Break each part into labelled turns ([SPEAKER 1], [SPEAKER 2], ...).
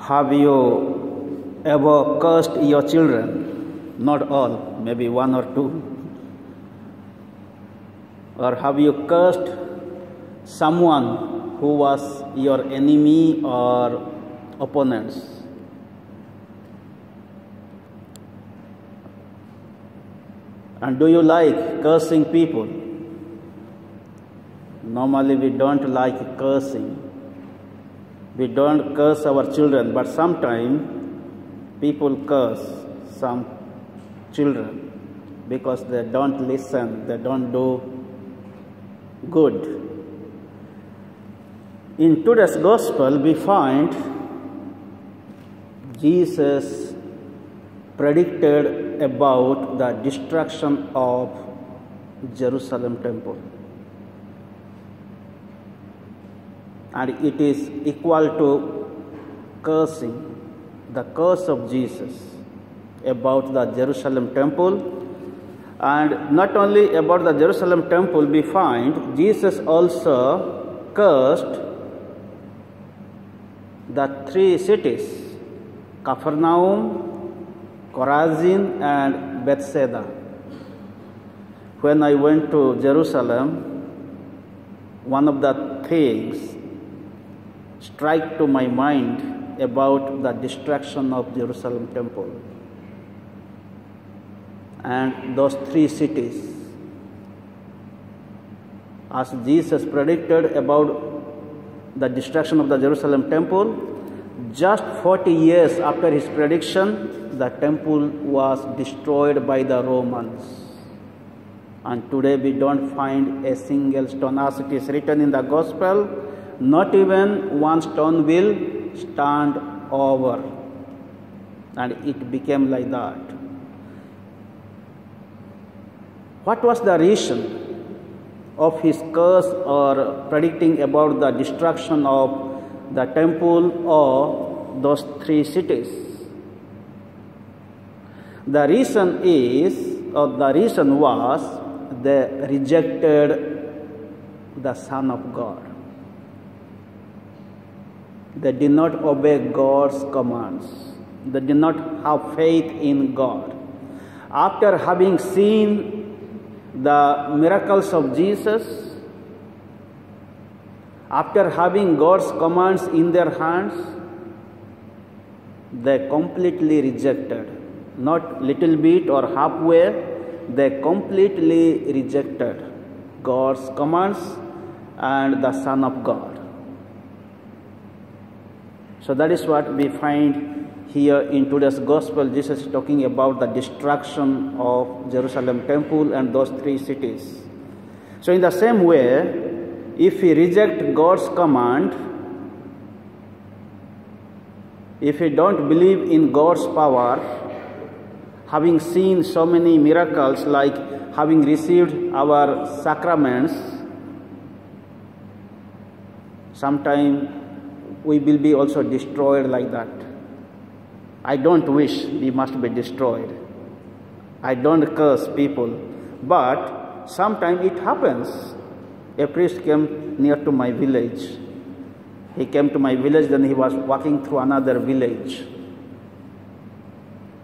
[SPEAKER 1] Have you ever cursed your children? Not all, maybe one or two. Or have you cursed someone who was your enemy or opponents? And do you like cursing people? Normally we don't like cursing. We don't curse our children, but sometimes people curse some children because they don't listen, they don't do good. In today's gospel, we find Jesus predicted about the destruction of Jerusalem temple. And it is equal to cursing, the curse of Jesus about the Jerusalem temple. And not only about the Jerusalem temple, we find Jesus also cursed the three cities, Capernaum, Chorazin and Bethsaida. When I went to Jerusalem, one of the things struck to my mind about the destruction of Jerusalem temple and those three cities. As Jesus predicted about the destruction of the Jerusalem temple, just 40 years after his prediction, the temple was destroyed by the Romans. And today we don't find a single stone, as it is written in the gospel, not even one stone will stand over. And it became like that. What was the reason of his curse or predicting about the destruction of the temple or those three cities? The reason was they rejected the Son of God. They did not obey God's commands. They did not have faith in God. After having seen the miracles of Jesus, after having God's commands in their hands, they completely rejected. Not little bit or halfway, they completely rejected God's commands and the Son of God. So that is what we find here in today's gospel. Jesus is talking about the destruction of Jerusalem temple and those three cities. So in the same way, if we reject God's command, if we don't believe in God's power, having seen so many miracles like having received our sacraments, sometime we will be also destroyed like that. I don't wish we must be destroyed. I don't curse people. But sometimes it happens. A priest came near to my village. He came to my village, then he was walking through another village.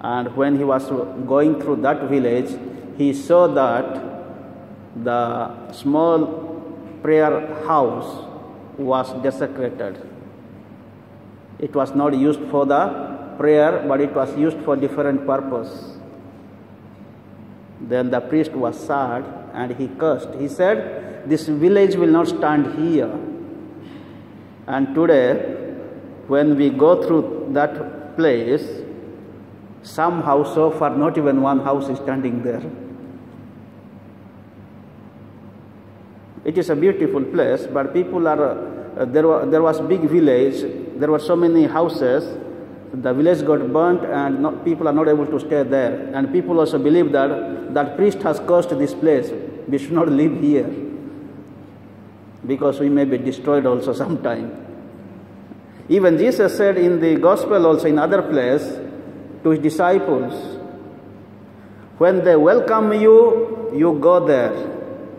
[SPEAKER 1] And when he was going through that village, he saw that the small prayer house was desecrated. It was not used for the prayer, but it was used for different purpose. Then the priest was sad and he cursed. He said, "This village will not stand here." And today, when we go through that place, somehow so far not even one house is standing there. It is a beautiful place, but people are there was big village, there were so many houses, the village got burnt and people are not able to stay there. And people also believe that that priest has cursed this place, we should not live here because we may be destroyed also sometime. Even Jesus said in the gospel also in other place to his disciples, when they welcome you, you go there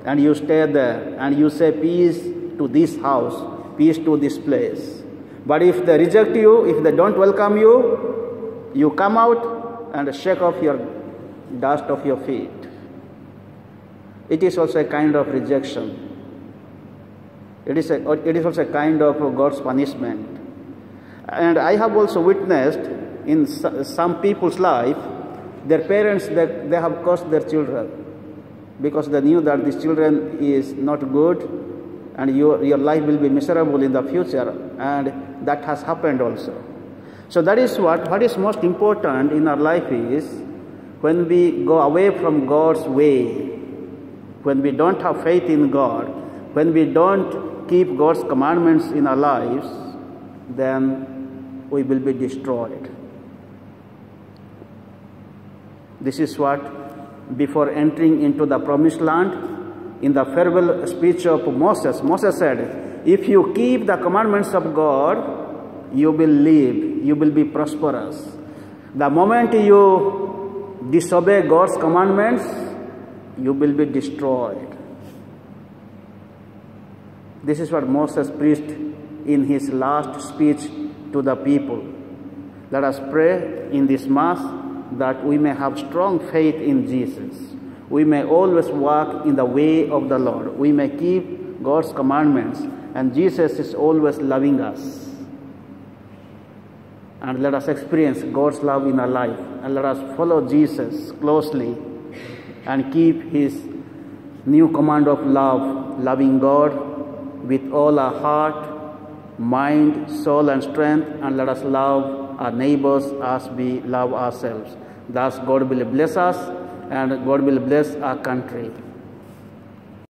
[SPEAKER 1] and you stay there and you say peace to this house, peace to this place. But if they reject you, if they don't welcome you, you come out and shake off your dust of your feet. It is also a kind of rejection. It is also a kind of God's punishment. And I have also witnessed in some people's life, their parents, they have cursed their children because they knew that this children is not good and your life will be miserable in the future, and that has happened also. So that is what is most important in our life is when we go away from God's way, when we don't have faith in God, when we don't keep God's commandments in our lives, then we will be destroyed. This is what, before entering into the promised land, in the farewell speech of Moses, Moses said, if you keep the commandments of God, you will live, you will be prosperous. The moment you disobey God's commandments, you will be destroyed. This is what Moses preached in his last speech to the people. Let us pray in this Mass that we may have strong faith in Jesus. We may always walk in the way of the Lord. We may keep God's commandments, and Jesus is always loving us. And let us experience God's love in our life, and let us follow Jesus closely and keep his new command of love, loving God with all our heart, mind, soul, and strength, and let us love our neighbors as we love ourselves. Thus God will bless us, and God will bless our country.